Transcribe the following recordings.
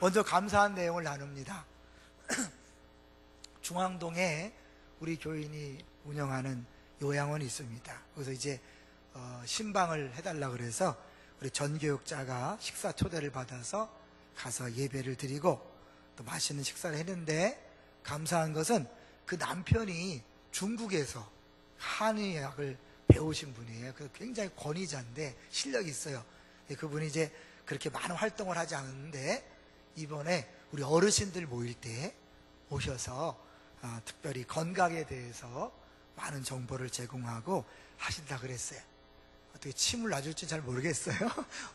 먼저 감사한 내용을 나눕니다. 중앙동에 우리 교인이 운영하는 요양원이 있습니다. 그래서 이제 신방을 해달라 그래서 우리 전교육자가 식사 초대를 받아서 가서 예배를 드리고 또 맛있는 식사를 했는데, 감사한 것은 그 남편이 중국에서 한의학을 배우신 분이에요. 그래서 굉장히 권위자인데 실력이 있어요. 그분이 이제 그렇게 많은 활동을 하지 않는데 이번에 우리 어르신들 모일 때 오셔서 특별히 건강에 대해서 많은 정보를 제공하고 하신다 그랬어요. 어떻게 침을 놔줄지 잘 모르겠어요.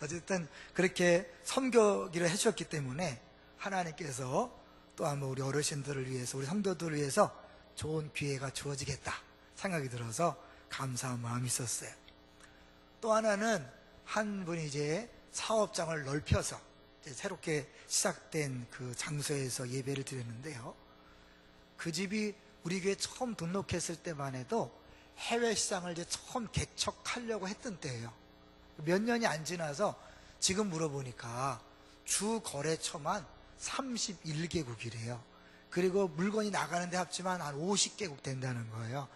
어쨌든 그렇게 섬겨기를 해주셨기 때문에 하나님께서 또 한번 우리 어르신들을 위해서, 우리 성도들을 위해서 좋은 기회가 주어지겠다 생각이 들어서 감사한 마음이 있었어요. 또 하나는 한 분이 이제 사업장을 넓혀서 이제 새롭게 시작된 그 장소에서 예배를 드렸는데요, 그 집이 우리 교회 처음 등록했을 때만 해도 해외 시장을 이제 처음 개척하려고 했던 때예요. 몇 년이 안 지나서 지금 물어보니까 주 거래처만 31개국이래요. 그리고 물건이 나가는데 합치면 한 50개국 된다는 거예요.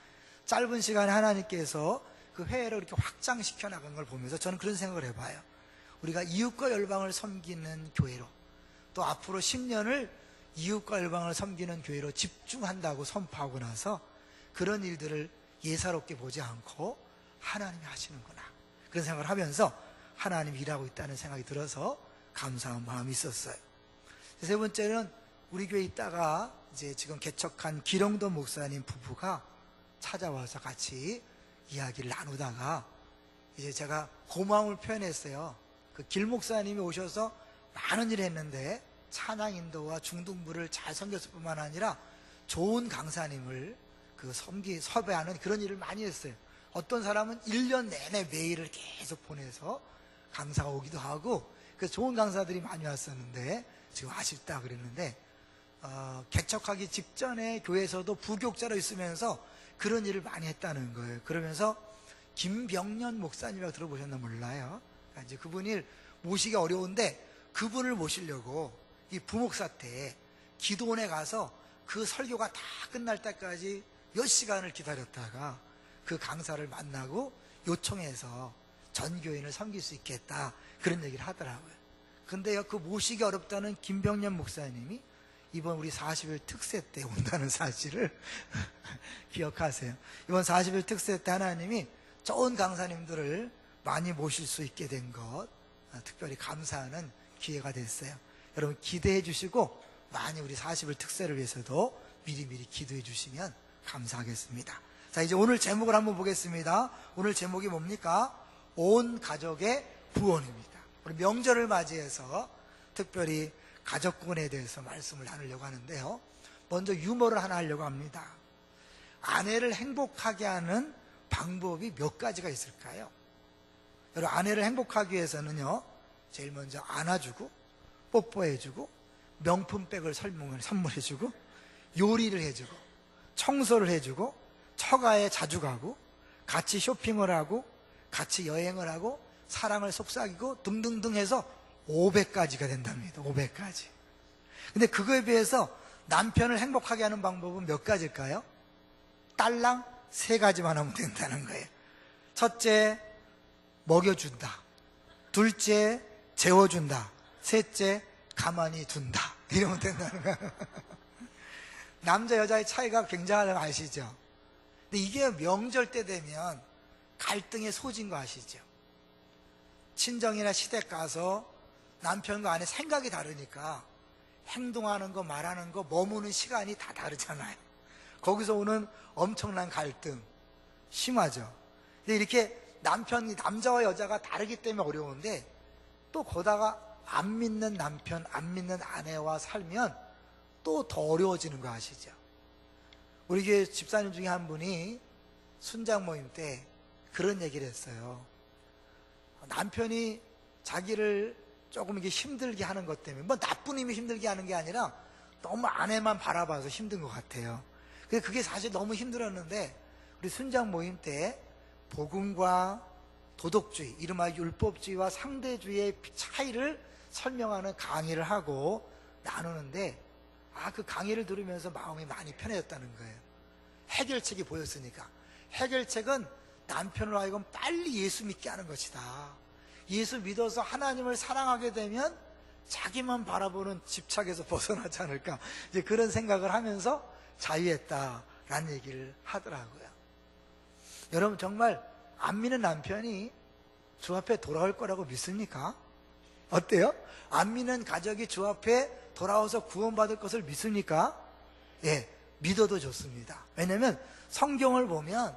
짧은 시간에 하나님께서 그 회를 이렇게 확장시켜 나간 걸 보면서 저는 그런 생각을 해봐요. 우리가 이웃과 열방을 섬기는 교회로, 또 앞으로 10년을 이웃과 열방을 섬기는 교회로 집중한다고 선포하고 나서 그런 일들을 예사롭게 보지 않고 하나님이 하시는구나, 그런 생각을 하면서 하나님이 일하고 있다는 생각이 들어서 감사한 마음이 있었어요. 세 번째는 우리 교회에 있다가 이제 지금 개척한 기령돈 목사님 부부가 찾아와서 같이 이야기를 나누다가 이제 제가 고마움을 표현했어요. 그 길 목사님이 오셔서 많은 일을 했는데 찬양 인도와 중등부를 잘 섬겼을 뿐만 아니라 좋은 강사님을 섭외하는 그런 일을 많이 했어요. 어떤 사람은 1년 내내 메일을 계속 보내서 강사가 오기도 하고, 그래서 좋은 강사들이 많이 왔었는데 지금 아쉽다 그랬는데, 개척하기 직전에 교회에서도 부교육자로 있으면서 그런 일을 많이 했다는 거예요. 그러면서 김병년 목사님이라고 들어보셨나 몰라요. 그러니까 이제 그분을 모시기 어려운데 그분을 모시려고 이 부목사 때 기도원에 가서 그 설교가 다 끝날 때까지 몇 시간을 기다렸다가 그 강사를 만나고 요청해서 전교인을 섬길 수 있겠다, 그런 얘기를 하더라고요. 근데요, 그 모시기 어렵다는 김병년 목사님이 이번 우리 40일 특세 때 온다는 사실을 기억하세요. 이번 40일 특세 때 하나님이 좋은 강사님들을 많이 모실 수 있게 된 것, 특별히 감사하는 기회가 됐어요. 여러분 기대해 주시고 많이 우리 40일 특세를 위해서도 미리미리 기도해 주시면 감사하겠습니다. 자, 이제 오늘 제목을 한번 보겠습니다. 오늘 제목이 뭡니까? 온 가족의 구원입니다. 우리 명절을 맞이해서 특별히 가족구원에 대해서 말씀을 나누려고 하는데요, 먼저 유머를 하나 하려고 합니다. 아내를 행복하게 하는 방법이 몇 가지가 있을까요? 여러분, 아내를 행복하기 위해서는요, 제일 먼저 안아주고 뽀뽀해주고 명품백을 선물해주고 요리를 해주고 청소를 해주고 처가에 자주 가고 같이 쇼핑을 하고 같이 여행을 하고 사랑을 속삭이고 등등등 해서 500가지가 된답니다. 500가지. 근데 그거에 비해서 남편을 행복하게 하는 방법은 몇 가지일까요? 딸랑 3가지만 하면 된다는 거예요. 첫째, 먹여준다. 둘째, 재워준다. 셋째, 가만히 둔다. 이러면 된다는 거예요. 남자 여자의 차이가 굉장하다는 거 아시죠? 근데 이게 명절 때 되면 갈등의 소지인 거 아시죠? 친정이나 시댁 가서 남편과 아내 생각이 다르니까 행동하는 거, 말하는 거, 머무는 시간이 다 다르잖아요. 거기서 오는 엄청난 갈등 심하죠. 근데 이렇게 남자와 여자가 다르기 때문에 어려운데, 또 거다가 안 믿는 남편, 안 믿는 아내와 살면 또 더 어려워지는 거 아시죠? 우리 교회 집사님 중에 한 분이 순장 모임 때 그런 얘기를 했어요. 남편이 자기를 조금 이게 힘들게 하는 것 때문에, 뭐 나쁜 의미 힘들게 하는 게 아니라 너무 아내만 바라봐서 힘든 것 같아요. 근데 그게 사실 너무 힘들었는데 우리 순장 모임 때 복음과 도덕주의, 이른바 율법주의와 상대주의의 차이를 설명하는 강의를 하고 나누는데 그 강의를 들으면서 마음이 많이 편해졌다는 거예요. 해결책이 보였으니까. 해결책은 남편으로 하여금 빨리 예수 믿게 하는 것이다. 예수 믿어서 하나님을 사랑하게 되면 자기만 바라보는 집착에서 벗어나지 않을까, 이제 그런 생각을 하면서 자유했다라는 얘기를 하더라고요. 여러분, 정말 안 믿는 남편이 주 앞에 돌아올 거라고 믿습니까? 어때요? 안 믿는 가족이 주 앞에 돌아와서 구원받을 것을 믿습니까? 예, 믿어도 좋습니다. 왜냐하면 성경을 보면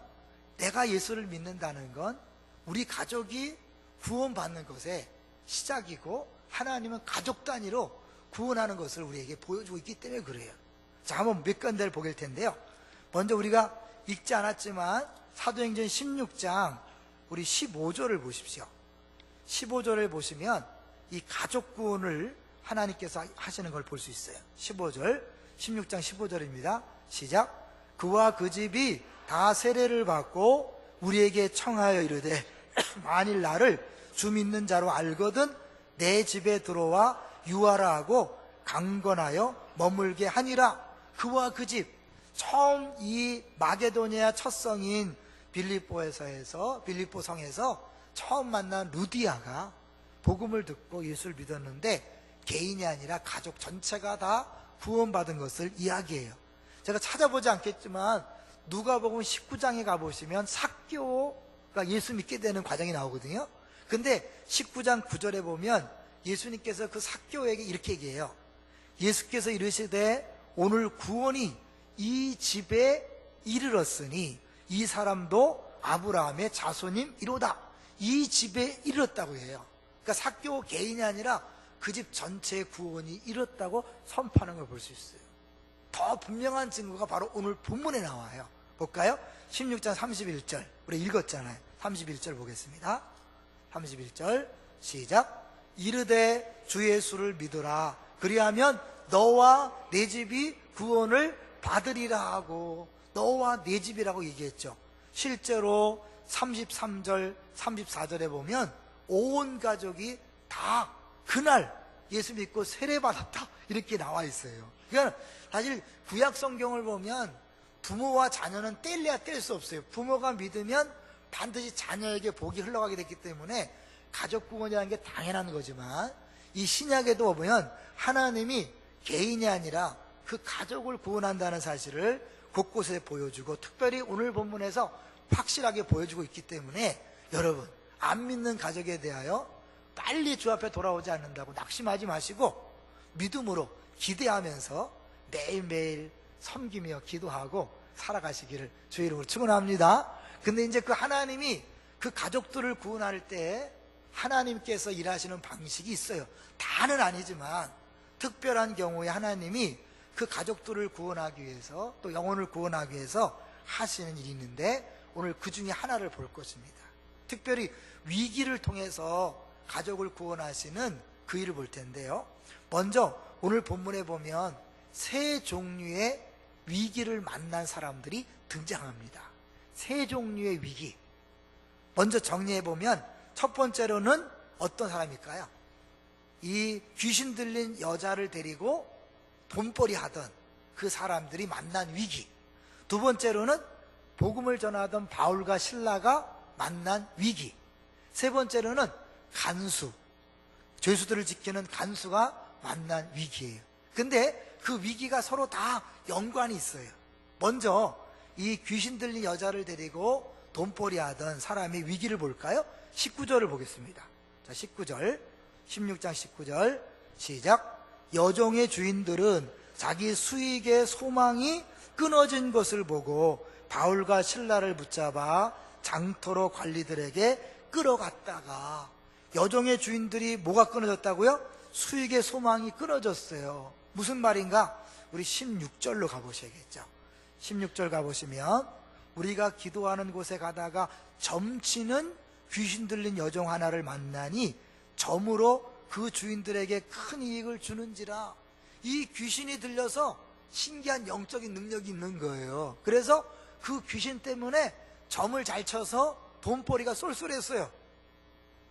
내가 예수를 믿는다는 건 우리 가족이 구원받는 것의 시작이고, 하나님은 가족 단위로 구원하는 것을 우리에게 보여주고 있기 때문에 그래요. 자, 한번 몇 군데를 보길 텐데요. 먼저 우리가 읽지 않았지만 사도행전 16장 우리 15절을 보십시오. 15절을 보시면 이 가족 구원을 하나님께서 하시는 걸 볼 수 있어요. 15절, 16장 15절입니다. 시작. 그와 그 집이 다 세례를 받고 우리에게 청하여 이르되 만일 나를 주 믿는 자로 알거든 내 집에 들어와 유하라 하고 강권하여 머물게 하니라. 그와 그 집, 처음 이 마게도니아 첫 성인 빌립보 성에서 처음 만난 루디아가 복음을 듣고 예수를 믿었는데 개인이 아니라 가족 전체가 다 구원받은 것을 이야기해요. 제가 찾아보지 않겠지만 누가복음 19장에 가보시면 삭개오가 예수 믿게 되는 과정이 나오거든요. 근데 19장 9절에 보면 예수님께서 그 삭개오에게 이렇게 얘기해요. 예수께서 이르시되 오늘 구원이 이 집에 이르렀으니 이 사람도 아브라함의 자손임 이로다. 이 집에 이르렀다고 해요. 그러니까 삭개오 개인이 아니라 그 집 전체의 구원이 이뤘다고 선포하는 걸 볼 수 있어요. 더 분명한 증거가 바로 오늘 본문에 나와요. 볼까요? 16장 31절 우리 읽었잖아요. 31절 보겠습니다. 31절 시작. 이르되 주 예수를 믿으라. 그리하면 너와 내 집이 구원을 받으리라 하고, 너와 내 집이라고 얘기했죠. 실제로 33절 34절에 보면 온 가족이 다 그날 예수 믿고 세례받았다 이렇게 나와 있어요. 그러니까 사실 구약 성경을 보면 부모와 자녀는 뗄래야 뗄 수 없어요. 부모가 믿으면 반드시 자녀에게 복이 흘러가게 됐기 때문에 가족 구원이라는 게 당연한 거지만, 이 신약에도 보면 하나님이 개인이 아니라 그 가족을 구원한다는 사실을 곳곳에 보여주고, 특별히 오늘 본문에서 확실하게 보여주고 있기 때문에 여러분, 안 믿는 가족에 대하여 빨리 주 앞에 돌아오지 않는다고 낙심하지 마시고 믿음으로 기대하면서 매일매일 섬기며 기도하고 살아가시기를 주의 이름으로 축원합니다. 근데 이제 그 하나님이 그 가족들을 구원할 때 하나님께서 일하시는 방식이 있어요. 다는 아니지만 특별한 경우에 하나님이 그 가족들을 구원하기 위해서, 또 영혼을 구원하기 위해서 하시는 일이 있는데, 오늘 그 중에 하나를 볼 것입니다. 특별히 위기를 통해서 가족을 구원하시는 그 일을 볼 텐데요. 먼저 오늘 본문에 보면 세 종류의 위기를 만난 사람들이 등장합니다. 세 종류의 위기. 먼저 정리해 보면 첫 번째로는 어떤 사람일까요? 이 귀신 들린 여자를 데리고 돈벌이 하던 그 사람들이 만난 위기. 두 번째로는 복음을 전하던 바울과 실라가 만난 위기. 세 번째로는 간수, 죄수들을 지키는 간수가 만난 위기예요. 근데 그 위기가 서로 다 연관이 있어요. 먼저 이 귀신 들린 여자를 데리고 돈벌이 하던 사람의 위기를 볼까요? 19절을 보겠습니다. 자, 19절, 16장 19절 시작. 여종의 주인들은 자기 수익의 소망이 끊어진 것을 보고 바울과 실라를 붙잡아 장터로 관리들에게 끌어갔다가, 여종의 주인들이 뭐가 끊어졌다고요? 수익의 소망이 끊어졌어요. 무슨 말인가? 우리 16절로 가보셔야겠죠. 16절 가보시면 우리가 기도하는 곳에 가다가 점치는 귀신 들린 여종 하나를 만나니 점으로 그 주인들에게 큰 이익을 주는지라. 이 귀신이 들려서 신기한 영적인 능력이 있는 거예요. 그래서 그 귀신 때문에 점을 잘 쳐서 돈벌이가 쏠쏠했어요.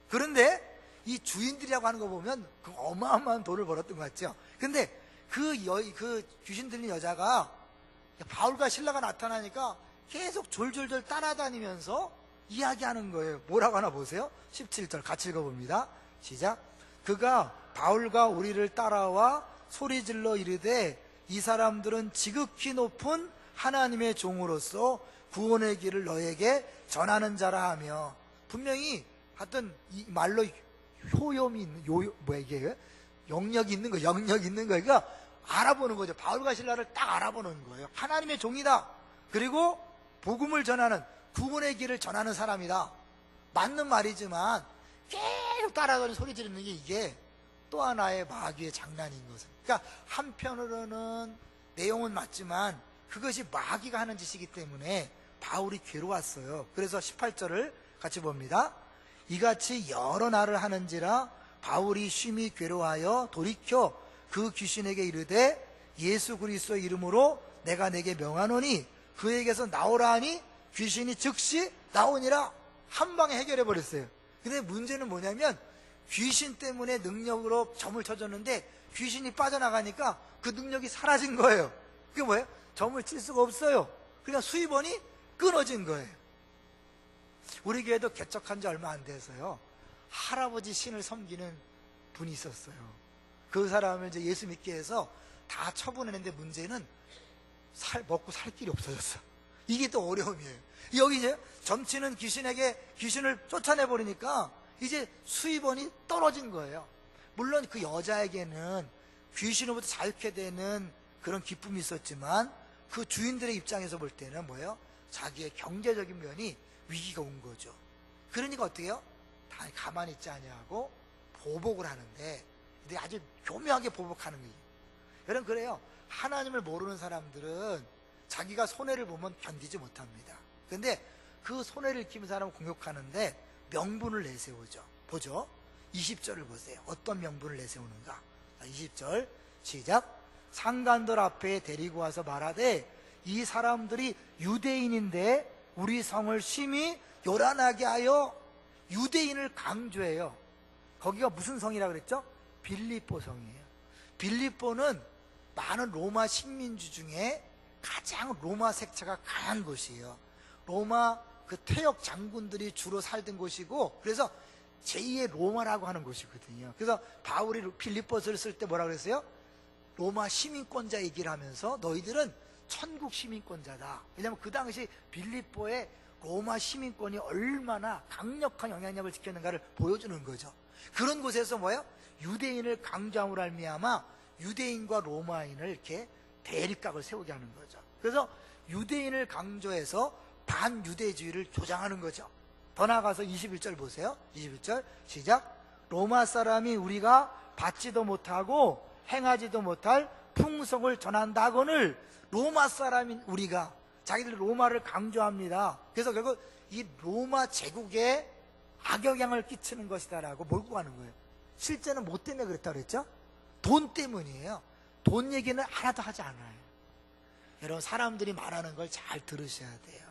그런데 이 주인들이라고 하는 거 보면 그 어마어마한 돈을 벌었던 것 같죠. 근데 그 귀신 들린 여자가 바울과 실라가 나타나니까 계속 졸졸졸 따라다니면서 이야기하는 거예요. 뭐라고 하나 보세요. 17절 같이 읽어봅니다. 시작. 그가 바울과 우리를 따라와 소리질러 이르되 이 사람들은 지극히 높은 하나님의 종으로서 구원의 길을 너에게 전하는 자라 하며, 분명히 하여튼 이 말로 효염이 있는, 뭐야 이게, 영역이 있는 거, 영역이 있는 거, 그러니까 알아보는 거죠. 바울과 실라를 딱 알아보는 거예요. 하나님의 종이다. 그리고 복음을 전하는, 구원의 길을 전하는 사람이다. 맞는 말이지만 계속 따라가는 소리 지르는 게 이게 또 하나의 마귀의 장난인 것은, 그러니까 한편으로는 내용은 맞지만 그것이 마귀가 하는 짓이기 때문에 바울이 괴로웠어요. 그래서 18절을 같이 봅니다. 이같이 여러 날을 하는지라 바울이 심히 괴로워하여 돌이켜 그 귀신에게 이르되 예수 그리스도 이름으로 내가 내게 명하노니 그에게서 나오라 하니 귀신이 즉시 나오니라. 한 방에 해결해 버렸어요. 근데 문제는 뭐냐면 귀신 때문에 능력으로 점을 쳐줬는데 귀신이 빠져나가니까 그 능력이 사라진 거예요. 그게 뭐예요? 점을 칠 수가 없어요. 그러니까 수입원이 끊어진 거예요. 우리 교회도 개척한 지 얼마 안 돼서요, 할아버지 신을 섬기는 분이 있었어요. 그 사람을 이제 예수 믿게 해서 다 처분했는데 문제는 먹고 살 길이 없어졌어. 이게 또 어려움이에요. 여기 이제 점치는 귀신에게 귀신을 쫓아내버리니까 이제 수입원이 떨어진 거예요. 물론 그 여자에게는 귀신으로부터 자유케 되는 그런 기쁨이 있었지만 그 주인들의 입장에서 볼 때는 뭐예요? 자기의 경제적인 면이 위기가 온 거죠. 그러니까 어떻게 해요? 다 가만히 있지 아니하고 보복을 하는데, 근데 아주 교묘하게 보복하는 거예요. 여러분, 그래요. 하나님을 모르는 사람들은 자기가 손해를 보면 견디지 못합니다. 근데 그 손해를 입힌 사람을 공격하는데 명분을 내세우죠. 보죠. 20절을 보세요. 어떤 명분을 내세우는가. 20절 시작. 상관들 앞에 데리고 와서 말하되 이 사람들이 유대인인데 우리 성을 심히 요란하게 하여, 유대인을 강조해요. 거기가 무슨 성이라 그랬죠? 빌립보 성이에요. 빌립보는 많은 로마 식민지 중에 가장 로마 색채가 강한 곳이에요. 로마 그 퇴역 장군들이 주로 살던 곳이고, 그래서 제2의 로마라고 하는 곳이거든요. 그래서 바울이 빌립보서를 쓸 때 뭐라 그랬어요? 로마 시민권자 얘기를 하면서 너희들은 천국 시민권자다. 왜냐하면 그 당시 빌립보의 로마 시민권이 얼마나 강력한 영향력을 지켰는가를 보여주는 거죠. 그런 곳에서 뭐예요? 유대인을 강조함으로 말미암아 유대인과 로마인을 이렇게 대립각을 세우게 하는 거죠. 그래서 유대인을 강조해서 반유대주의를 조장하는 거죠. 더 나아가서 21절 보세요. 21절 시작. 로마 사람이 우리가 받지도 못하고 행하지도 못할 풍속을 전한다거늘, 로마 사람인 우리가, 자기들 로마를 강조합니다. 그래서 결국 이 로마 제국에 악영향을 끼치는 것이다라고 몰고 가는 거예요. 실제는 뭐 때문에 그랬다고 그랬죠? 돈 때문이에요. 돈 얘기는 하나도 하지 않아요. 여러분, 사람들이 말하는 걸 잘 들으셔야 돼요.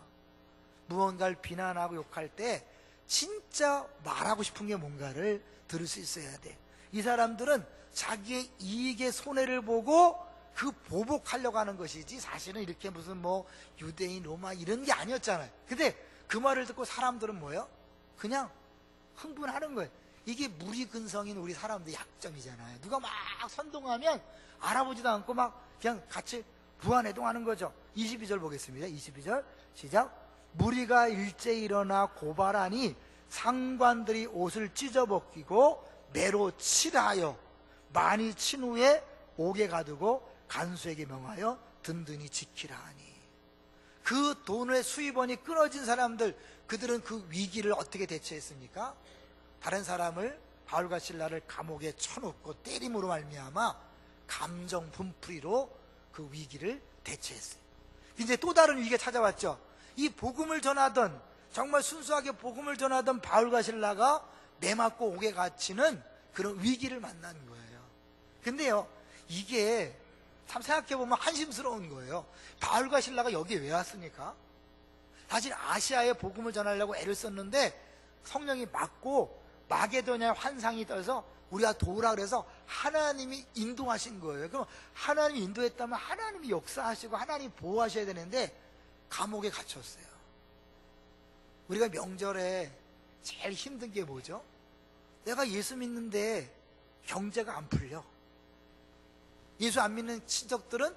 무언가를 비난하고 욕할 때 진짜 말하고 싶은 게 뭔가를 들을 수 있어야 돼요. 이 사람들은 자기의 이익의 손해를 보고 그 보복하려고 하는 것이지 사실은 이렇게 무슨 뭐 유대인, 로마 이런 게 아니었잖아요. 근데 그 말을 듣고 사람들은 뭐예요? 그냥 흥분하는 거예요. 이게 무리근성인 우리 사람들의 약점이잖아요. 누가 막 선동하면 알아보지도 않고 막 그냥 같이 부안해동하는 거죠. 22절 보겠습니다. 22절 시작. 무리가 일제히 일어나 고발하니 상관들이 옷을 찢어벗기고 매로 치라하여 많이 친 후에 옥에 가두고 간수에게 명하여 든든히 지키라 하니. 그 돈의 수입원이 끊어진 사람들, 그들은 그 위기를 어떻게 대처했습니까? 다른 사람을, 바울과 실라를 감옥에 쳐놓고 때림으로 말미암아 감정 분풀이로 그 위기를 대처했어요. 이제 또 다른 위기가 찾아왔죠. 이 복음을 전하던, 정말 순수하게 복음을 전하던 바울과 실라가 매맞고 옥에 갇히는 그런 위기를 만난 거예요. 근데요, 이게 참 생각해보면 한심스러운 거예요. 바울과 실라가 여기에 왜 왔습니까? 사실 아시아에 복음을 전하려고 애를 썼는데 성령이 막고 마게도냐에 환상이 떠서 우리가 도우라 그래서 하나님이 인도하신 거예요. 그럼 하나님이 인도했다면 하나님이 역사하시고 하나님이 보호하셔야 되는데 감옥에 갇혔어요. 우리가 명절에 제일 힘든 게 뭐죠? 내가 예수 믿는데 경제가 안 풀려. 예수 안 믿는 친척들은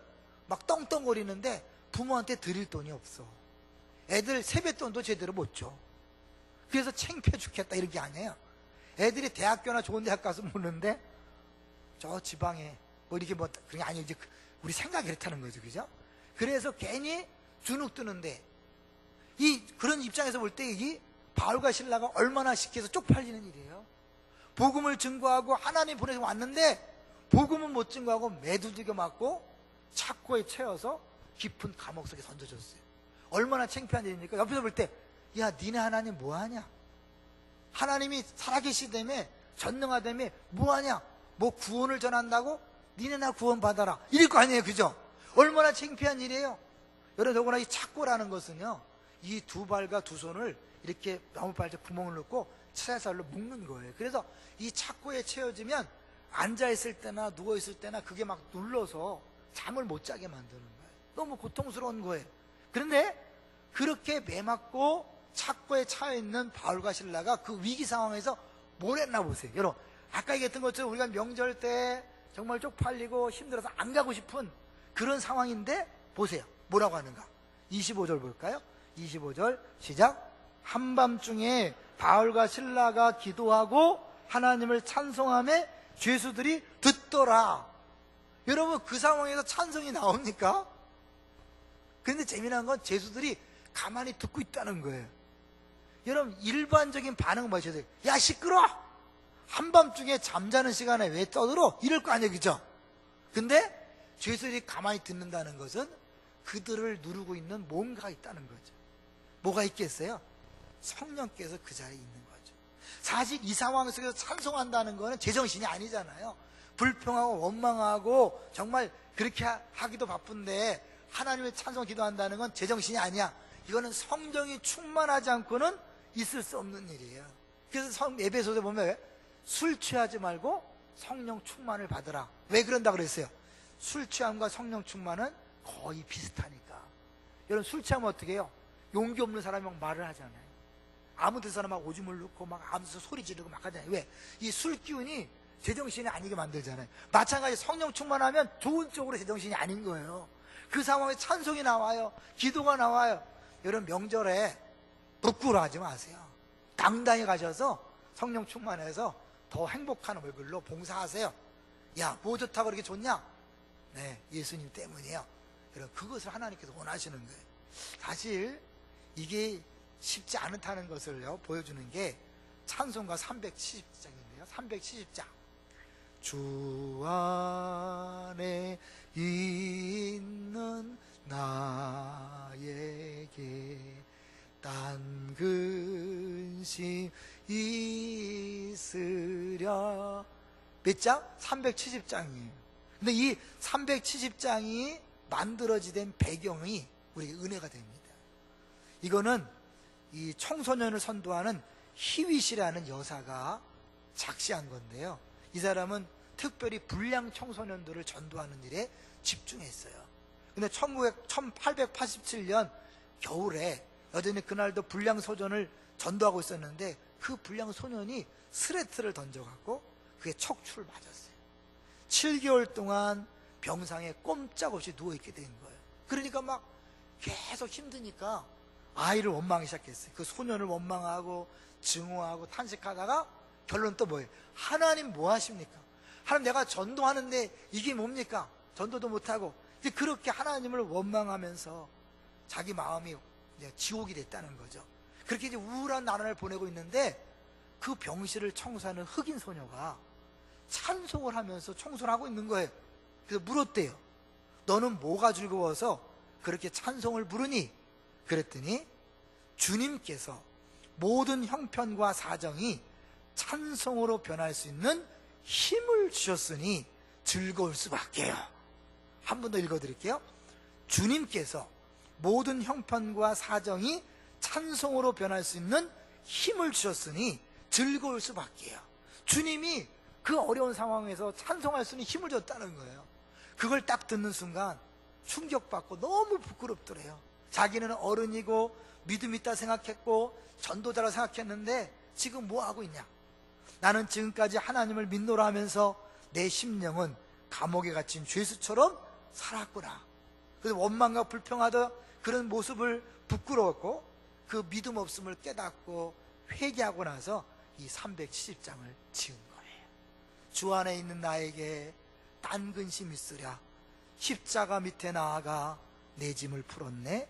막 떵떵거리는데 부모한테 드릴 돈이 없어. 애들 세뱃돈도 제대로 못 줘. 그래서 창피해 죽겠다 이런 게 아니에요. 애들이 대학교나 좋은 대학 가서 묻는데 저 지방에 뭐 이렇게 뭐 그런 게 아니에요. 이제 우리 생각이 그렇다는 거죠. 그죠? 그래서 괜히 주눅 드는데 그런 입장에서 볼 때 이 바울과 실라가 얼마나 쉽게 쪽팔리는 일이에요. 복음을 증거하고 하나님 보내서 왔는데 복음은 못 증거하고 매두들겨 맞고 착고에 채워서 깊은 감옥 속에 던져졌어요. 얼마나 창피한 일입니까? 옆에서 볼 때 야 니네 하나님 뭐하냐? 하나님이 살아계시다며 전능하다며 뭐하냐? 뭐 구원을 전한다고? 니네 나 구원 받아라 이럴 거 아니에요. 그죠? 얼마나 창피한 일이에요. 여러분 더구나 이 착고라는 것은요 이 두 발과 두 손을 이렇게 나무발에 구멍을 넣고 채살로 묶는 거예요. 그래서 이 착고에 채워지면 앉아있을 때나 누워있을 때나 그게 막 눌러서 잠을 못 자게 만드는 거예요. 너무 고통스러운 거예요. 그런데 그렇게 매맞고 착고에 차여있는 바울과 실라가 그 위기 상황에서 뭘 했나 보세요. 여러분 아까 얘기했던 것처럼 우리가 명절 때 정말 쪽팔리고 힘들어서 안 가고 싶은 그런 상황인데 보세요. 뭐라고 하는가? 25절 볼까요? 25절 시작. 한밤중에 바울과 실라가 기도하고 하나님을 찬송하며 죄수들이 듣더라. 여러분 그 상황에서 찬송이 나옵니까? 그런데 재미난 건 죄수들이 가만히 듣고 있다는 거예요. 여러분 일반적인 반응은 뭐셔야 돼요? 야 시끄러워! 한밤중에 잠자는 시간에 왜 떠들어? 이럴 거 아니에요. 그죠? 근데 죄수들이 가만히 듣는다는 것은 그들을 누르고 있는 뭔가가 있다는 거죠. 뭐가 있겠어요? 성령께서 그 자리에 있는 거죠. 사실 이 상황 속에서 찬송한다는 거는 제정신이 아니잖아요. 불평하고 원망하고 정말 그렇게 하기도 바쁜데 하나님의 찬송 기도한다는 건 제정신이 아니야. 이거는 성령이 충만하지 않고는 있을 수 없는 일이에요. 그래서 에베소서에 보면 술 취하지 말고 성령 충만을 받으라. 왜 그런다 그랬어요? 술 취함과 성령 충만은 거의 비슷하니까. 여러분 술 취하면 어떻게 해요? 용기 없는 사람이 막 말을 하잖아요. 아무 데서나 막 오줌을 넣고 막 아무 데서 소리 지르고 막 하잖아요. 왜? 이 술 기운이 제정신이 아니게 만들잖아요. 마찬가지 성령 충만하면 좋은 쪽으로 제정신이 아닌 거예요. 그 상황에 찬송이 나와요. 기도가 나와요. 여러분 명절에 부끄러워하지 마세요. 당당히 가셔서 성령 충만해서 더 행복한 얼굴로 봉사하세요. 야, 뭐 좋다고 그렇게 좋냐? 네, 예수님 때문이에요. 여러분 그것을 하나님께서 원하시는 거예요. 사실 이게 쉽지 않다는 것을요 보여주는 게 찬송가 370장인데요 370장 주 안에 있는 나에게 딴 근심 있으랴. 몇 장? 370장이에요 근데 이 370장이 만들어지된 배경이 우리 은혜가 됩니다. 이거는 이 청소년을 선도하는 히윗이라는 여사가 작시한 건데요. 이 사람은 특별히 불량 청소년들을 전도하는 일에 집중했어요. 근데 1887년 겨울에 여전히 그날도 불량 소년을 전도하고 있었는데 그 불량 소년이 스레트를 던져갖고 그게 척추를 맞았어요. 7개월 동안 병상에 꼼짝없이 누워있게 된 거예요. 그러니까 막 계속 힘드니까 아이를 원망하기 시작했어요. 그 소년을 원망하고 증오하고 탄식하다가 결론 또 뭐예요? 하나님 뭐 하십니까? 하나님 내가 전도하는데 이게 뭡니까? 전도도 못하고 이제 그렇게 하나님을 원망하면서 자기 마음이 이제 지옥이 됐다는 거죠. 그렇게 이제 우울한 나날을 보내고 있는데 그 병실을 청소하는 흑인 소녀가 찬송을 하면서 청소를 하고 있는 거예요. 그래서 물었대요. 너는 뭐가 즐거워서 그렇게 찬송을 부르니? 그랬더니 주님께서 모든 형편과 사정이 찬송으로 변할 수 있는 힘을 주셨으니 즐거울 수밖에요. 한 번 더 읽어드릴게요. 주님께서 모든 형편과 사정이 찬송으로 변할 수 있는 힘을 주셨으니 즐거울 수밖에요. 주님이 그 어려운 상황에서 찬송할 수 있는 힘을 줬다는 거예요. 그걸 딱 듣는 순간 충격받고 너무 부끄럽더래요. 자기는 어른이고 믿음 있다 생각했고 전도자라 생각했는데 지금 뭐 하고 있냐? 나는 지금까지 하나님을 믿노라 하면서 내 심령은 감옥에 갇힌 죄수처럼 살았구나. 그래서 원망과 불평하던 그런 모습을 부끄러웠고 그 믿음 없음을 깨닫고 회개하고 나서 이 370장을 지은 거예요. 주 안에 있는 나에게 딴 근심 있으랴. 십자가 밑에 나아가 내 짐을 풀었네.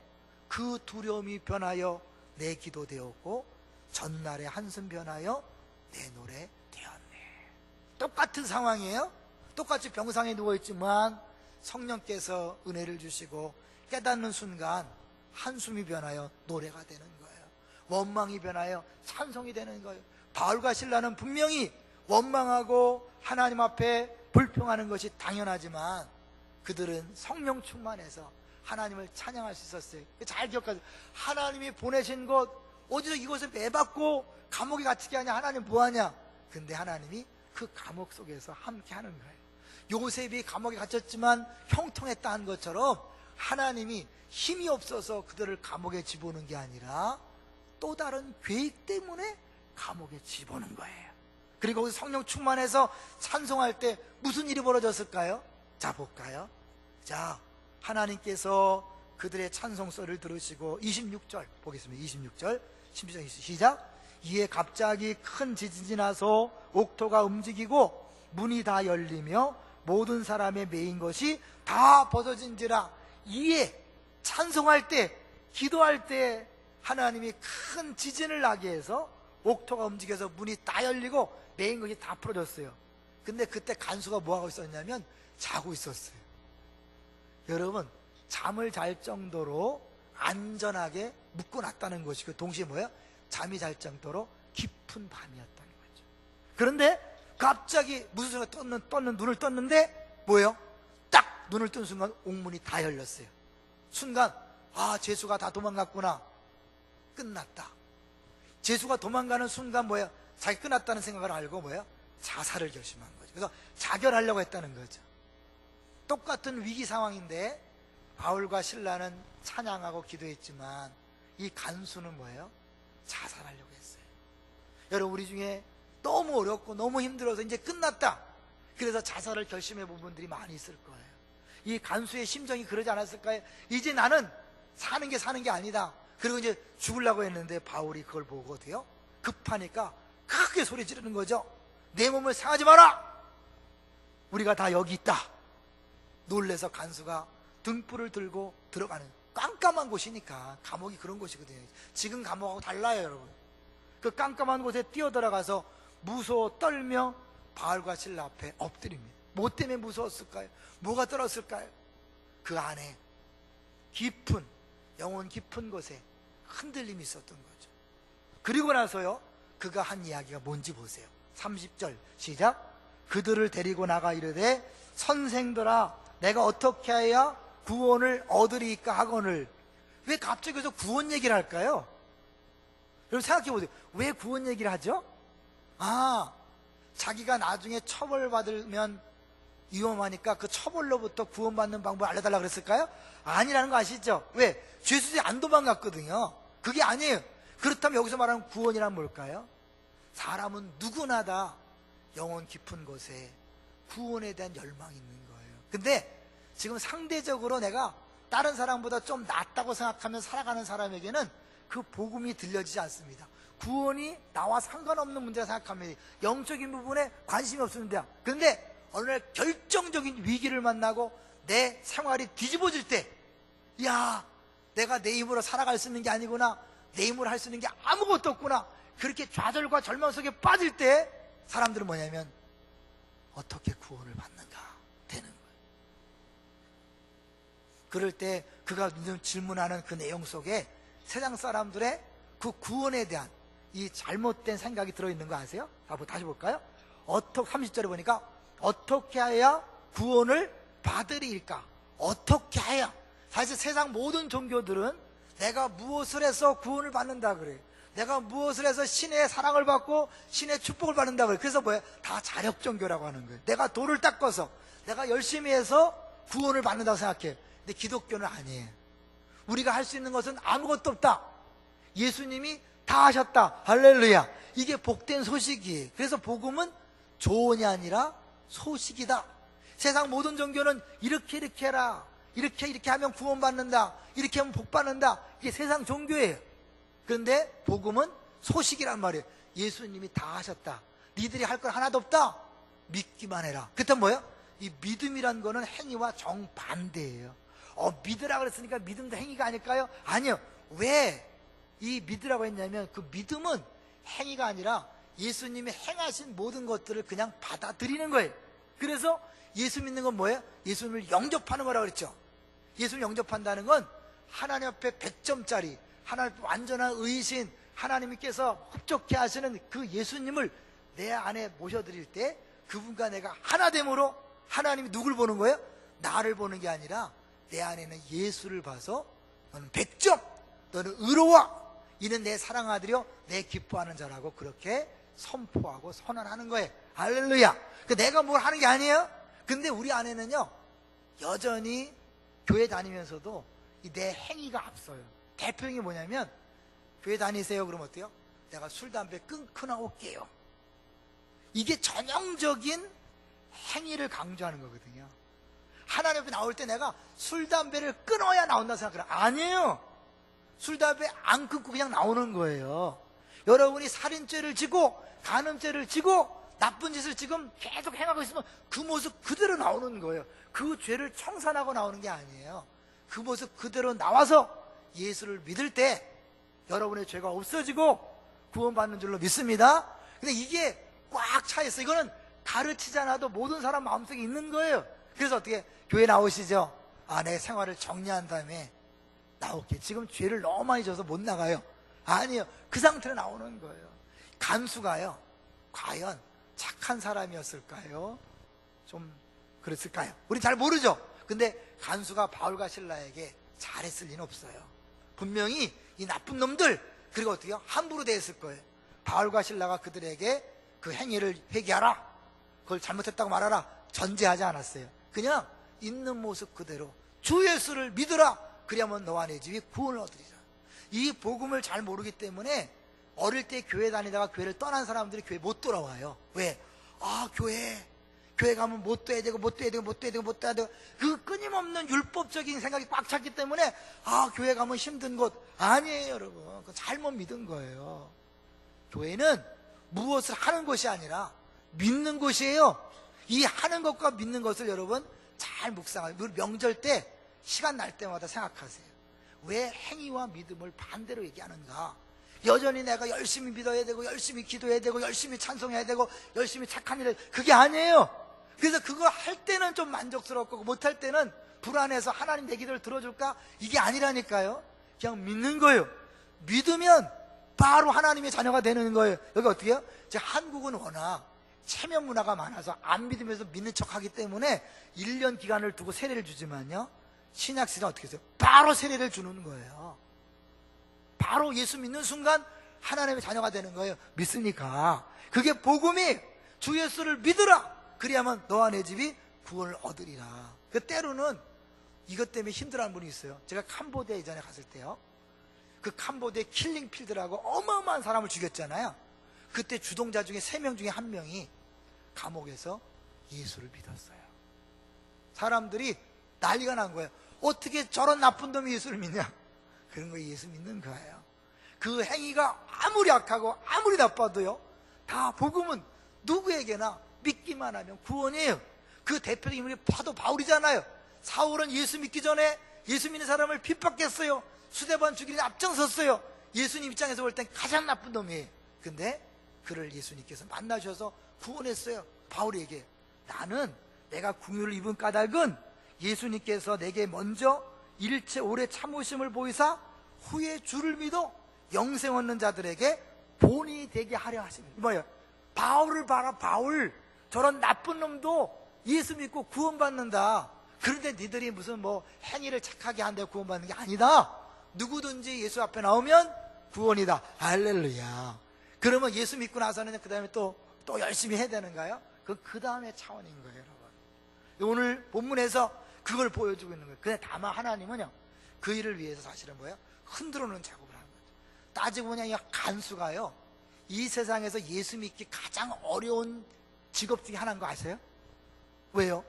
그 두려움이 변하여 내 기도 되었고 전날의 한숨 변하여 내 노래 되었네. 똑같은 상황이에요. 똑같이 병상에 누워있지만 성령께서 은혜를 주시고 깨닫는 순간 한숨이 변하여 노래가 되는 거예요. 원망이 변하여 찬송이 되는 거예요. 바울과 실라는 분명히 원망하고 하나님 앞에 불평하는 것이 당연하지만 그들은 성령 충만해서 하나님을 찬양할 수 있었어요. 잘 기억하세요. 하나님이 보내신 것 어디서 이것을 매받고 감옥에 갇히게 하냐? 하나님 뭐하냐? 근데 하나님이 그 감옥 속에서 함께 하는 거예요. 요셉이 감옥에 갇혔지만 형통했다 한 것처럼 하나님이 힘이 없어서 그들을 감옥에 집어넣는 게 아니라 또 다른 계획 때문에 감옥에 집어넣는 거예요. 그리고 거기서 성령 충만해서 찬송할 때 무슨 일이 벌어졌을까요? 자, 볼까요? 자, 하나님께서 그들의 찬송 소리를 들으시고 26절 보겠습니다. 26절 시작. 이에 갑자기 큰 지진이 나서 옥토가 움직이고 문이 다 열리며 모든 사람의 매인 것이 다 벗어진지라. 이에 찬송할 때 기도할 때 하나님이 큰 지진을 나게 해서 옥토가 움직여서 문이 다 열리고 매인 것이 다 풀어졌어요. 근데 그때 간수가 뭐하고 있었냐면 자고 있었어요. 여러분, 잠을 잘 정도로 안전하게 묶어놨다는 것이고 동시에 뭐예요? 잠이 잘 정도로 깊은 밤이었다는 거죠. 그런데 갑자기 무슨 순간 눈을 떴는데 뭐예요? 딱 눈을 뜬 순간 옥문이 다 열렸어요. 순간 아, 죄수가 다 도망갔구나. 끝났다. 죄수가 도망가는 순간 뭐예요? 자기 끝났다는 생각을 알고 뭐예요? 자살을 결심한 거죠. 그래서 자결하려고 했다는 거죠. 똑같은 위기 상황인데 바울과 실라는 찬양하고 기도했지만 이 간수는 뭐예요? 자살하려고 했어요. 여러분, 우리 중에 너무 어렵고 너무 힘들어서 이제 끝났다, 그래서 자살을 결심해 본 분들이 많이 있을 거예요. 이 간수의 심정이 그러지 않았을까요? 이제 나는 사는 게 아니다. 그리고 이제 죽으려고 했는데 바울이 그걸 보고 어때요? 급하니까 크게 소리 지르는 거죠. 내 몸을 상하지 마라. 우리가 다 여기 있다. 놀래서 간수가 등불을 들고 들어가는, 깜깜한 곳이니까 감옥이 그런 곳이거든요. 지금 감옥하고 달라요, 여러분. 그 깜깜한 곳에 뛰어들어가서 무서워 떨며 바울과 실라 앞에 엎드립니다. 뭐 때문에 무서웠을까요? 뭐가 떨었을까요? 그 안에 깊은, 영혼 깊은 곳에 흔들림이 있었던 거죠. 그리고 나서요, 그가 한 이야기가 뭔지 보세요. 30절 시작. 그들을 데리고 나가 이르되 선생들아, 내가 어떻게 해야 구원을 얻으리까 하거늘. 왜 갑자기 여기서 구원 얘기를 할까요? 여러분 생각해 보세요. 왜 구원 얘기를 하죠? 아, 자기가 나중에 처벌받으면 위험하니까 그 처벌로부터 구원받는 방법을 알려달라고 그랬을까요? 아니라는 거 아시죠? 왜? 죄수들이 안 도망갔거든요. 그게 아니에요. 그렇다면 여기서 말하는 구원이란 뭘까요? 사람은 누구나 다 영혼 깊은 곳에 구원에 대한 열망이 있는 거예요. 근데 지금 상대적으로 내가 다른 사람보다 좀 낫다고 생각하면 살아가는 사람에게는 그 복음이 들려지지 않습니다. 구원이 나와 상관없는 문제라 생각하면 영적인 부분에 관심이 없습니다. 그런데 어느 날 결정적인 위기를 만나고 내 생활이 뒤집어질 때, 야, 내가 내 힘으로 살아갈 수 있는 게 아니구나, 내 힘으로 할 수 있는 게 아무것도 없구나, 그렇게 좌절과 절망 속에 빠질 때 사람들은 뭐냐면 어떻게 구원을 받는가 되는 거예요. 그럴 때 그가 질문하는 그 내용 속에 세상 사람들의 그 구원에 대한 이 잘못된 생각이 들어있는 거 아세요? 다시 볼까요? 30절에 보니까 어떻게 해야 구원을 받으리일까? 어떻게 해야? 사실 세상 모든 종교들은 내가 무엇을 해서 구원을 받는다 그래요. 내가 무엇을 해서 신의 사랑을 받고 신의 축복을 받는다고 해요. 그래서 뭐예요? 다 자력종교라고 하는 거예요. 내가 돌을 닦아서 내가 열심히 해서 구원을 받는다고 생각해요. 근데 기독교는 아니에요. 우리가 할 수 있는 것은 아무것도 없다. 예수님이 다 하셨다. 할렐루야. 이게 복된 소식이에요. 그래서 복음은 조언이 아니라 소식이다. 세상 모든 종교는 이렇게 해라, 이렇게 하면 구원받는다, 이렇게 하면 복받는다. 이게 세상 종교예요. 그런데 복음은 소식이란 말이에요. 예수님이 다 하셨다. 니들이 할 건 하나도 없다. 믿기만 해라. 그때 뭐예요? 이 믿음이란 거는 행위와 정반대예요. 믿으라 그랬으니까 믿음도 행위가 아닐까요? 아니요. 왜 이 믿으라고 했냐면 그 믿음은 행위가 아니라 예수님이 행하신 모든 것들을 그냥 받아들이는 거예요. 그래서 예수 믿는 건 뭐예요? 예수님을 영접하는 거라고 그랬죠. 예수를 영접한다는 건 하나님 앞에 100점짜리 하나님 앞에 완전한 의신, 하나님께서 흡족해 하시는 그 예수님을 내 안에 모셔드릴 때 그분과 내가 하나됨으로 하나님이 누굴 보는 거예요? 나를 보는 게 아니라 내 안에는 예수를 봐서 너는 100점, 너는 의로워, 이는 내 사랑하는 아들이요 내 기뻐하는 자라고 그렇게 선포하고 선언하는 거예요. 할렐루야. 내가 뭘 하는 게 아니에요. 근데 우리 안에는요 여전히 교회 다니면서도 내 행위가 앞서요. 대표적인 게 뭐냐면 교회 다니세요 그러면 어때요? 내가 술 담배 끊고 나올게요. 이게 전형적인 행위를 강조하는 거거든요. 하나님 앞에 나올 때 내가 술 담배를 끊어야 나온다 생각해요. 아니에요. 술 담배 안 끊고 그냥 나오는 거예요. 여러분이 살인죄를 지고 간음죄를 지고 나쁜 짓을 지금 계속 행하고 있으면 그 모습 그대로 나오는 거예요. 그 죄를 청산하고 나오는 게 아니에요. 그 모습 그대로 나와서 예수를 믿을 때 여러분의 죄가 없어지고 구원받는 줄로 믿습니다. 근데 이게 꽉 차 있어. 이거는 가르치지 않아도 모든 사람 마음속에 있는 거예요. 그래서 어떻게 교회 나오시죠? 내 생활을 정리한 다음에 나올게. 지금 죄를 너무 많이 져서 못 나가요. 아니요. 그 상태로 나오는 거예요. 간수가요 과연 착한 사람이었을까요? 좀 그랬을까요? 우리 잘 모르죠. 근데 간수가 바울과 실라에게 잘했을 리는 없어요. 분명히 이 나쁜 놈들 그리고 어떻게 함부로 대했을 거예요. 바울과 실라가 그들에게 그 행위를 회개하라, 그걸 잘못했다고 말하라 전제하지 않았어요. 그냥 있는 모습 그대로 주 예수를 믿으라, 그리하면 너와 내 집이 구원을 얻으리라. 이 복음을 잘 모르기 때문에 어릴 때 교회 다니다가 교회를 떠난 사람들이 교회 못 돌아와요. 왜? 교회 가면 못 돼야 되고 그 끊임없는 율법적인 생각이 꽉 찼기 때문에 교회 가면 힘든 곳 아니에요. 여러분, 그거 잘못 믿은 거예요. 교회는 무엇을 하는 곳이 아니라 믿는 곳이에요. 이 하는 것과 믿는 것을 여러분 잘 묵상하세요. 명절 때 시간 날 때마다 생각하세요. 왜 행위와 믿음을 반대로 얘기하는가? 여전히 내가 열심히 믿어야 되고 열심히 기도해야 되고 열심히 찬송해야 되고 열심히 착한 일을, 그게 아니에요. 그래서 그거 할 때는 좀 만족스럽고 못할 때는 불안해서 하나님 내 기도를 들어줄까? 이게 아니라니까요. 그냥 믿는 거예요. 믿으면 바로 하나님의 자녀가 되는 거예요. 여기 어떻게 해요? 한국은 워낙 체면 문화가 많아서 안 믿으면서 믿는 척하기 때문에 1년 기간을 두고 세례를 주지만요, 신약시대는 어떻게 해요? 바로 세례를 주는 거예요. 바로 예수 믿는 순간 하나님의 자녀가 되는 거예요. 믿습니까? 그게 복음이 주 예수를 믿으라, 그리하면 너와 내 집이 구원을 얻으리라. 때로는 이것 때문에 힘들어하는 분이 있어요. 제가 캄보디아 이전에 갔을 때요, 그 캄보디아 킬링필드라고 어마어마한 사람을 죽였잖아요. 그때 주동자 중에 3명 중에 1명이 감옥에서 예수를 믿었어요. 사람들이 난리가 난 거예요. 어떻게 저런 나쁜 놈이 예수를 믿냐? 그런 거 예수 믿는 거예요. 그 행위가 아무리 악하고 아무리 나빠도요, 다 복음은 누구에게나 믿기만 하면 구원이에요. 그 대표적인 인물이 사도 바울이잖아요. 사울은 예수 믿기 전에 예수 믿는 사람을 핍박했어요. 수대반 죽이는 앞장섰어요. 예수님 입장에서 볼 땐 가장 나쁜 놈이에요. 근데 그를 예수님께서 만나셔서 구원했어요. 바울에게 나는 내가 궁유를 입은 까닭은 예수님께서 내게 먼저 일체 오래 참으심을 보이사 후에 주를 믿어 영생 얻는 자들에게 본이 되게 하려 하십니다. 뭐예요? 바울을 봐라. 바울, 저런 나쁜 놈도 예수 믿고 구원받는다. 그런데 니들이 무슨 행위를 착하게 한다고 구원받는 게 아니다. 누구든지 예수 앞에 나오면 구원이다. 할렐루야. 그러면 예수 믿고 나서는 그 다음에 또 열심히 해야 되는가요? 그 다음에 차원인 거예요, 여러분. 오늘 본문에서 그걸 보여주고 있는 거예요. 근데 다만 하나님은요, 그 일을 위해서 사실은 뭐예요? 흔들어 놓은 작업을 하는 거죠. 따지고 보면 이 간수가요, 이 세상에서 예수 믿기 가장 어려운 직업 중에 하나인 거 아세요? 왜요?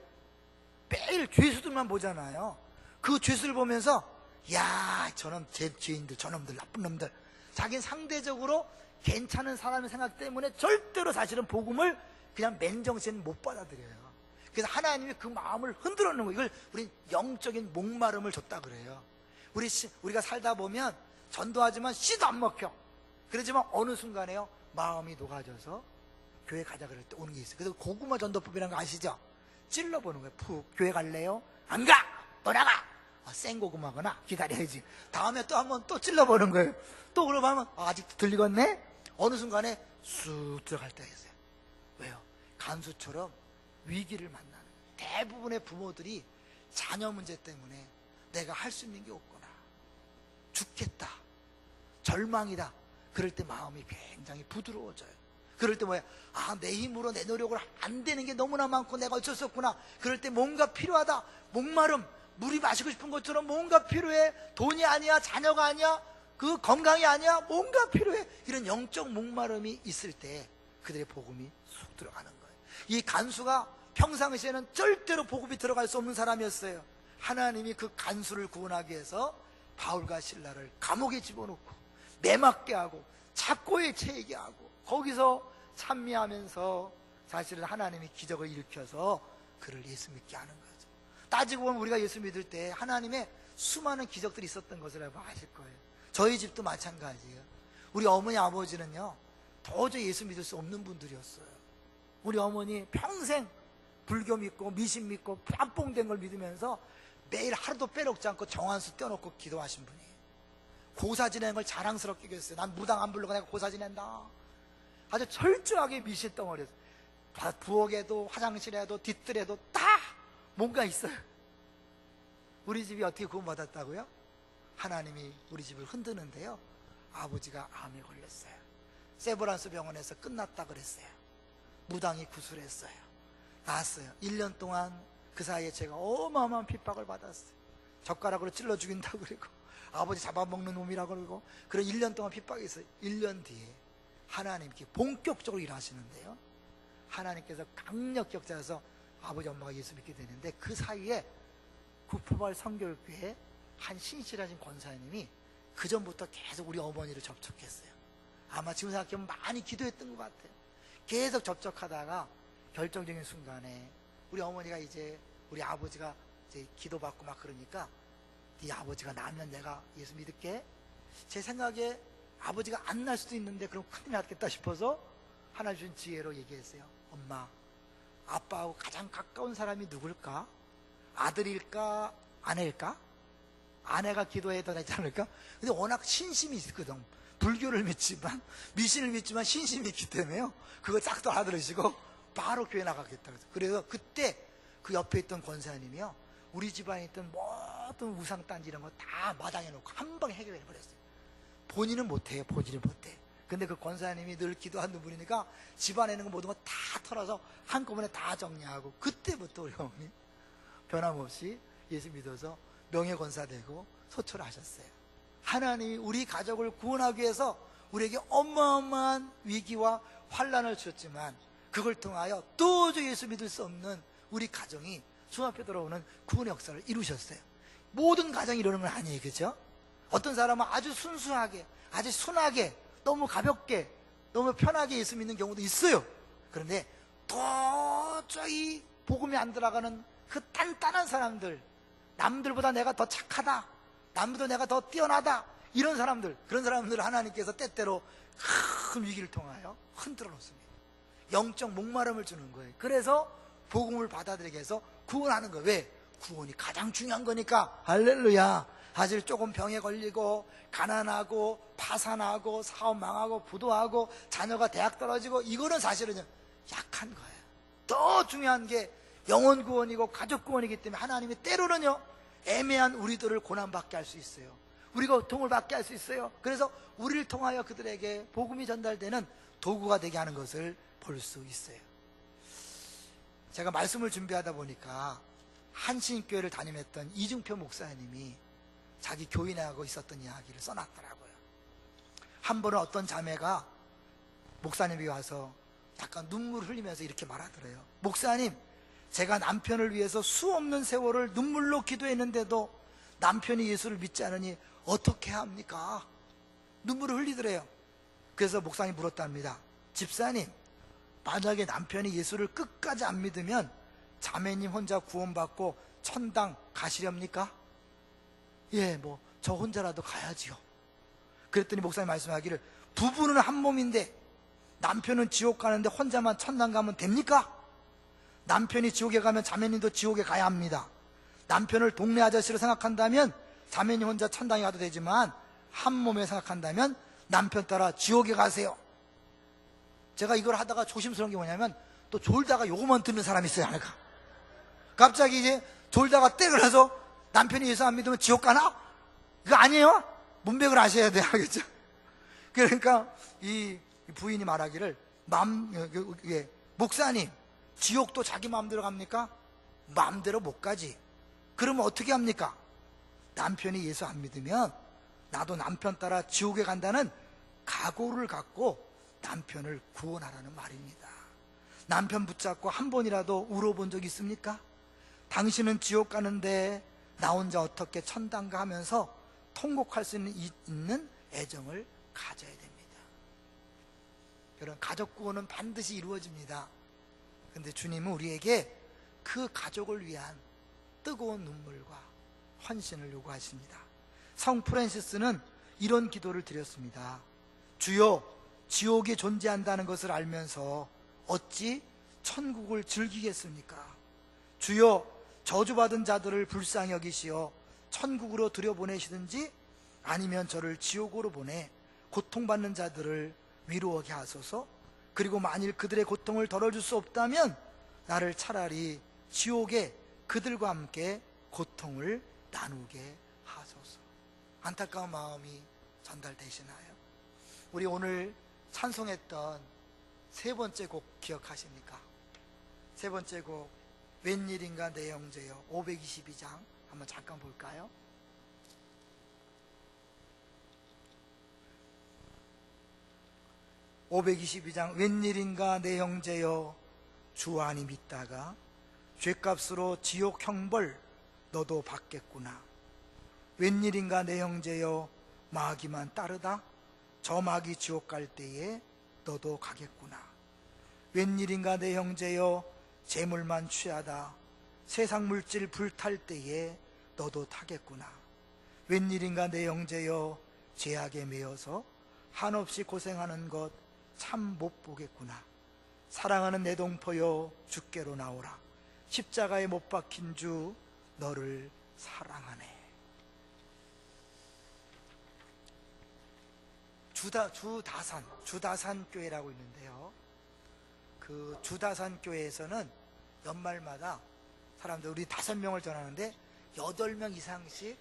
매일 죄수들만 보잖아요. 그 죄수를 보면서 야, 저놈 죄인들, 저놈들, 나쁜 놈들, 자기는 상대적으로 괜찮은 사람의 생각 때문에 절대로 사실은 복음을 그냥 맨정신은 못 받아들여요. 그래서 하나님이 그 마음을 흔들어 놓는 거예요. 이걸 우리 영적인 목마름을 줬다 그래요. 우리가 살다 보면 전도하지만 씨도 안 먹혀. 그러지만 어느 순간에요, 마음이 녹아져서 교회 가자 그럴 때 오는 게 있어요. 그래서 고구마 전도법이라는 거 아시죠? 찔러보는 거예요. 푹. 교회 갈래요? 안 가! 또 나가! 생고구마거나 기다려야지. 다음에 또 한번 또 찔러보는 거예요. 또 그러면 아직도 들리겠네? 어느 순간에 쑥 들어갈 때가 있어요. 왜요? 간수처럼 위기를 만나는 거예요. 대부분의 부모들이 자녀 문제 때문에 내가 할 수 있는 게 없구나, 죽겠다, 절망이다, 그럴 때 마음이 굉장히 부드러워져요. 그럴 때 뭐야? 내 힘으로 내 노력으로 안 되는 게 너무나 많고 내가 어쩔 수 없구나. 그럴 때 뭔가 필요하다. 목마름, 물이 마시고 싶은 것처럼 뭔가 필요해. 돈이 아니야, 자녀가 아니야, 그 건강이 아니야, 뭔가 필요해. 이런 영적 목마름이 있을 때 그들의 복음이 쑥 들어가는 거예요. 이 간수가 평상시에는 절대로 복음이 들어갈 수 없는 사람이었어요. 하나님이 그 간수를 구원하기 위해서 바울과 실라를 감옥에 집어넣고 매맞게 하고 착고에 채이게 하고 거기서 찬미하면서 사실은 하나님이 기적을 일으켜서 그를 예수 믿게 하는 거죠. 따지고 보면 우리가 예수 믿을 때 하나님의 수많은 기적들이 있었던 것을 여러분 아실 거예요. 저희 집도 마찬가지예요. 우리 어머니 아버지는요, 도저히 예수 믿을 수 없는 분들이었어요. 우리 어머니 평생 불교 믿고 미신 믿고 짬뽕된 걸 믿으면서 매일 하루도 빼놓지 않고 정한수 떼어놓고 기도하신 분이에요. 고사 지내는 걸 자랑스럽게 얘기했어요. 난 무당 안 부르고 내가 고사 지낸다. 아주 철저하게 미신 덩어리였어요. 부엌에도 화장실에도 뒤뜰에도 다 뭔가 있어요. 우리 집이 어떻게 구원받았다고요? 하나님이 우리 집을 흔드는데요, 아버지가 암에 걸렸어요. 세브란스 병원에서 끝났다 그랬어요. 무당이 구술했어요. 나았어요. 1년 동안 그 사이에 제가 어마어마한 핍박을 받았어요. 젓가락으로 찔러 죽인다고 그러고 아버지 잡아먹는 놈이라고 그러고 그런 1년 동안 핍박이 있어요. 1년 뒤에 하나님께 본격적으로 일하시는데요, 하나님께서 강력 격자해서 아버지 엄마가 예수 믿게 되는데, 그 사이에 구포발 성결교회 한 신실하신 권사님이 그 전부터 계속 우리 어머니를 접촉했어요. 아마 지금 생각해보면 많이 기도했던 것 같아요. 계속 접촉하다가 결정적인 순간에 우리 어머니가 이제 우리 아버지가 이제 기도받고 막 그러니까 네 아버지가 나면 내가 예수 믿을게. 제 생각에 아버지가 안 날 수도 있는데 그럼 큰일 났겠다 싶어서 하나 준 지혜로 얘기했어요. 엄마, 아빠하고 가장 가까운 사람이 누굴까? 아들일까? 아내일까? 아내가 기도해야 되지 않을까? 근데 워낙 신심이 있거든. 불교를 믿지만 미신을 믿지만 신심이 있기 때문에요, 그거 싹 다 알아들으시고 바로 교회 나가겠다. 그래서 그때 그 옆에 있던 권사님이요, 우리 집안에 있던 모든 우상단지 이런 거 다 마당에 놓고 한 방에 해결해 버렸어요. 본인은 못해요. 본인은 못해. 근데 그 권사님이 늘 기도하는 분이니까 집안에 있는 거 모든 거 다 털어서 한꺼번에 다 정리하고, 그때부터 우리 어머니 변함없이 예수 믿어서 명예권사 되고 소초를 하셨어요. 하나님이 우리 가족을 구원하기 위해서 우리에게 어마어마한 위기와 환난을 주셨지만 그걸 통하여 도저히 예수 믿을 수 없는 우리 가정이 주앞에 돌아오는 구원의 역사를 이루셨어요. 모든 가정이 이러는 건 아니에요. 그죠? 어떤 사람은 아주 순수하게, 아주 순하게, 너무 가볍게, 너무 편하게 예수 믿는 경우도 있어요. 그런데 도저히 복음이 안 들어가는 그 단단한 사람들, 남들보다 내가 더 착하다, 남들보다 내가 더 뛰어나다, 이런 사람들, 그런 사람들을 하나님께서 때때로 큰 위기를 통하여 흔들어 놓습니다. 영적 목마름을 주는 거예요. 그래서 복음을 받아들이게 해서 구원하는 거예요. 왜? 구원이 가장 중요한 거니까. 할렐루야. 사실 조금 병에 걸리고 가난하고 파산하고 사업 망하고 부도하고 자녀가 대학 떨어지고 이거는 사실은 약한 거예요. 더 중요한 게 영혼 구원이고 가족 구원이기 때문에 하나님이 때로는요, 애매한 우리들을 고난받게 할 수 있어요. 우리가 고통을 받게 할 수 있어요. 그래서 우리를 통하여 그들에게 복음이 전달되는 도구가 되게 하는 것을 볼 수 있어요. 제가 말씀을 준비하다 보니까 한신교회를 담임했던 이중표 목사님이 자기 교인하고 있었던 이야기를 써놨더라고요. 한 번은 어떤 자매가 목사님이 와서 약간 눈물을 흘리면서 이렇게 말하더래요. 목사님, 제가 남편을 위해서 수없는 세월을 눈물로 기도했는데도 남편이 예수를 믿지 않으니 어떻게 해야 합니까? 눈물을 흘리더래요. 그래서 목사님이 물었답니다. 집사님, 만약에 남편이 예수를 끝까지 안 믿으면 자매님 혼자 구원받고 천당 가시렵니까? 예, 저 혼자라도 가야지요. 그랬더니 목사님 말씀하기를, 부부는 한 몸인데 남편은 지옥 가는데 혼자만 천당 가면 됩니까? 남편이 지옥에 가면 자매님도 지옥에 가야 합니다. 남편을 동네 아저씨로 생각한다면 자매님 혼자 천당에 가도 되지만 한 몸에 생각한다면 남편 따라 지옥에 가세요. 제가 이걸 하다가 조심스러운 게 뭐냐면 또 졸다가 요거만 듣는 사람이 있어요. 하나가 갑자기 이제 졸다가 땡을 해서 남편이 예수 안 믿으면 지옥 가나? 그거 아니에요? 문맥을 아셔야 돼요. 알겠죠? 그러니까 이 부인이 말하기를, 목사님, 지옥도 자기 마음대로 갑니까? 마음대로 못 가지. 그러면 어떻게 합니까? 남편이 예수 안 믿으면 나도 남편 따라 지옥에 간다는 각오를 갖고 남편을 구원하라는 말입니다. 남편 붙잡고 한 번이라도 울어본 적 있습니까? 당신은 지옥 가는데 나 혼자 어떻게 천당 가 하면서 통곡할 수 있는 애정을 가져야 됩니다. 여러분, 가족 구원은 반드시 이루어집니다. 근데 주님은 우리에게 그 가족을 위한 뜨거운 눈물과 헌신을 요구하십니다. 성 프란시스는 이런 기도를 드렸습니다. 주여, 지옥이 존재한다는 것을 알면서 어찌 천국을 즐기겠습니까? 주여, 저주받은 자들을 불쌍히 여기시어 천국으로 들여보내시든지 아니면 저를 지옥으로 보내 고통받는 자들을 위로하게 하소서. 그리고 만일 그들의 고통을 덜어줄 수 없다면 나를 차라리 지옥에 그들과 함께 고통을 나누게 하소서. 안타까운 마음이 전달되시나요? 우리 오늘 찬송했던 세 번째 곡 기억하십니까? 세 번째 곡, 웬일인가 내 형제여, 522장 한번 잠깐 볼까요? (522장) 웬일인가 내 형제여, 주 안이 믿다가 죗값으로 지옥 형벌 너도 받겠구나. 웬일인가 내 형제여, 마귀만 따르다 저 마귀 지옥 갈 때에 너도 가겠구나. 웬일인가 내 형제여, 재물만 취하다 세상 물질 불탈 때에 너도 타겠구나. 웬일인가 내 형제여, 죄악에 매여서 한없이 고생하는 것 참 못 보겠구나. 사랑하는 내 동포여, 주께로 나오라. 십자가에 못 박힌 주 너를 사랑하네. 주다산 교회라고 있는데요, 그 주다산 교회에서는 연말마다 사람들, 우리 5명을 전하는데 8명 이상씩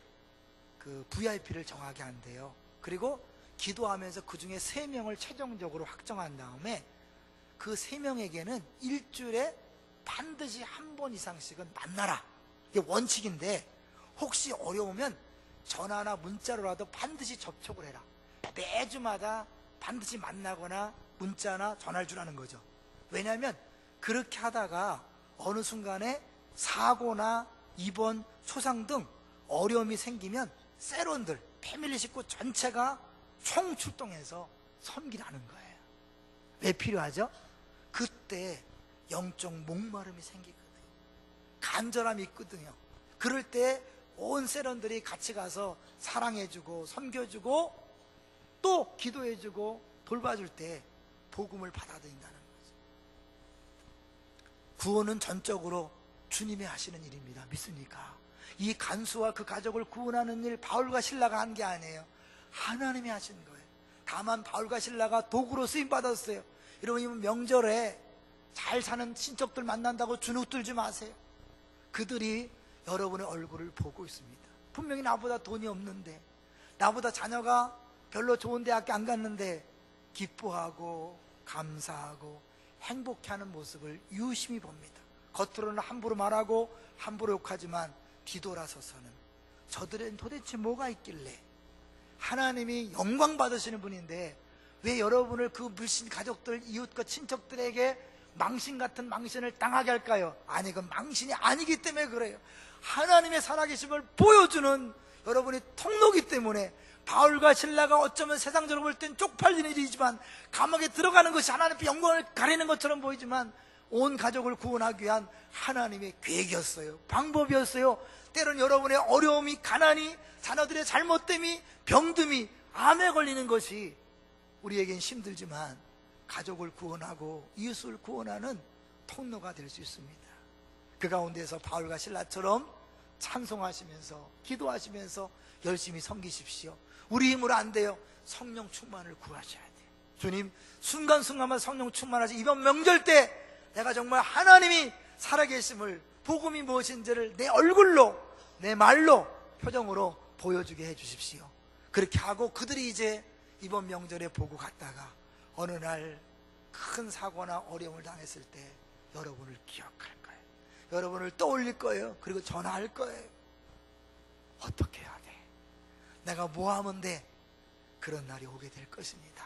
그 VIP를 정하게 한대요. 그리고 기도하면서 그 중에 3명을 최종적으로 확정한 다음에 그 3명에게는 일주일에 반드시 한 번 이상씩은 만나라. 이게 원칙인데 혹시 어려우면 전화나 문자로라도 반드시 접촉을 해라. 매주마다 반드시 만나거나 문자나 전화를 주라는 거죠. 왜냐하면 그렇게 하다가 어느 순간에 사고나 입원, 초상 등 어려움이 생기면 세론들, 패밀리 식구 전체가 총출동해서 섬기라는 거예요. 왜 필요하죠? 그때 영적 목마름이 생기거든요. 간절함이 있거든요. 그럴 때 온 세론들이 같이 가서 사랑해주고 섬겨주고 또 기도해주고 돌봐줄 때 복음을 받아들인다는 거죠. 구원은 전적으로 주님이 하시는 일입니다. 믿습니까? 이 간수와 그 가족을 구원하는 일 바울과 실라가 한 게 아니에요. 하나님이 하신 거예요. 다만 바울과 실라가 도구로 쓰임받았어요. 여러분, 명절에 잘 사는 친척들 만난다고 주눅 들지 마세요. 그들이 여러분의 얼굴을 보고 있습니다. 분명히 나보다 돈이 없는데, 나보다 자녀가 별로 좋은 대학교 안 갔는데 기뻐하고 감사하고 행복해하는 모습을 유심히 봅니다. 겉으로는 함부로 말하고 함부로 욕하지만 뒤돌아서서는 저들은 도대체 뭐가 있길래 하나님이 영광 받으시는 분인데 왜 여러분을 그 물신 가족들, 이웃과 친척들에게 망신 같은 망신을 당하게 할까요? 아니, 그 망신이 아니기 때문에 그래요. 하나님의 살아계심을 보여주는 여러분이 통로기 때문에 바울과 실라가 어쩌면 세상적으로 볼 땐 쪽팔린 일이지만 감옥에 들어가는 것이 하나님의 영광을 가리는 것처럼 보이지만 온 가족을 구원하기 위한 하나님의 계획이었어요. 방법이었어요. 때론 여러분의 어려움이, 가난이, 자녀들의 잘못됨이, 병듦이, 암에 걸리는 것이 우리에겐 힘들지만 가족을 구원하고 이웃을 구원하는 통로가 될 수 있습니다. 그 가운데서 바울과 실라처럼 찬송하시면서 기도하시면서 열심히 섬기십시오. 우리 힘으로 안 돼요. 성령 충만을 구하셔야 돼요. 주님, 순간순간마다 성령 충만하시 이번 명절 때 내가 정말 하나님이 살아계심을, 복음이 무엇인지를 내 얼굴로, 내 말로, 표정으로 보여주게 해주십시오. 그렇게 하고 그들이 이제 이번 명절에 보고 갔다가 어느 날 큰 사고나 어려움을 당했을 때 여러분을 기억할 거예요. 여러분을 떠올릴 거예요. 그리고 전화할 거예요. 어떻게 해야 돼? 내가 뭐 하면 돼? 그런 날이 오게 될 것입니다.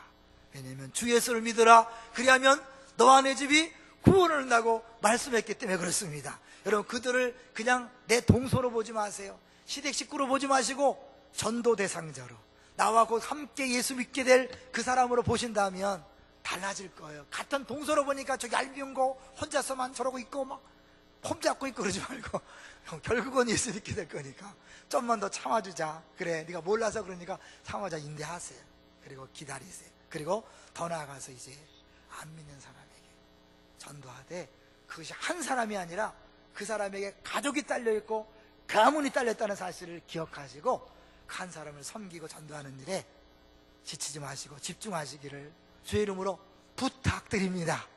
왜냐하면 주 예수를 믿으라, 그리하면 너와 내 집이 구원을 얻는다고 말씀했기 때문에 그렇습니다. 여러분, 그들을 그냥 내 동서로 보지 마세요. 시댁 식구로 보지 마시고 전도 대상자로, 나와 곧 함께 예수 믿게 될 그 사람으로 보신다면 달라질 거예요. 같은 동서로 보니까 저기 얄미운 거 혼자서만 저러고 있고 막 폼 잡고 있고 그러지 말고 결국은 예수 믿게 될 거니까 좀만 더 참아주자. 그래, 네가 몰라서 그러니까 참아자, 인내하세요. 그리고 기다리세요. 그리고 더 나아가서 이제 안 믿는 사람에게 전도하되, 그것이 한 사람이 아니라 그 사람에게 가족이 딸려있고 가문이 딸렸다는 사실을 기억하시고 한 사람을 섬기고 전도하는 일에 지치지 마시고 집중하시기를 주의 이름으로 부탁드립니다.